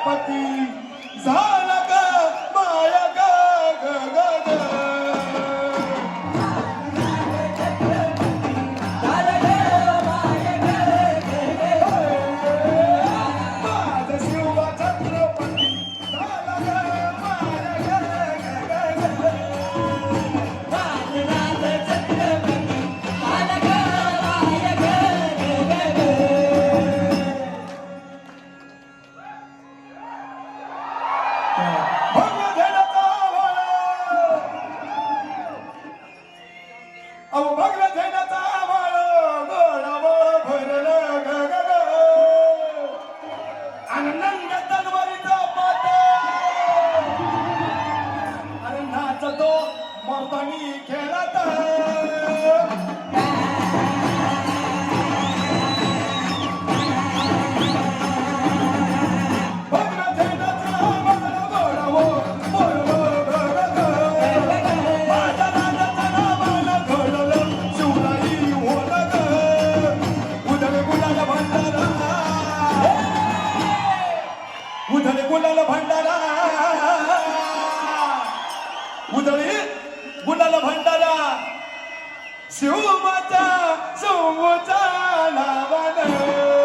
छत्रपती झाला ग माया ग ग ग ग माझा शिवा छत्रपती झाला ग माया ग ग ग ग अहो भगव्या झेंड्याचा आभाळ गोडावळ भरलं ग ग ग आनंद तलवारीचा पाट अरे नाचतो मर्दानी खेळत भगव्या झेंड्याचा आभाळ गोडावळ भरलं ग ग ग माझ्या राजाचं नावानं घडलं शिवराई होलं ग उधळे गुलाल भंडारा उधळे गुलाल भंडारा उधळे गुलाल भंडारा शिवमाता शिवचा नावानं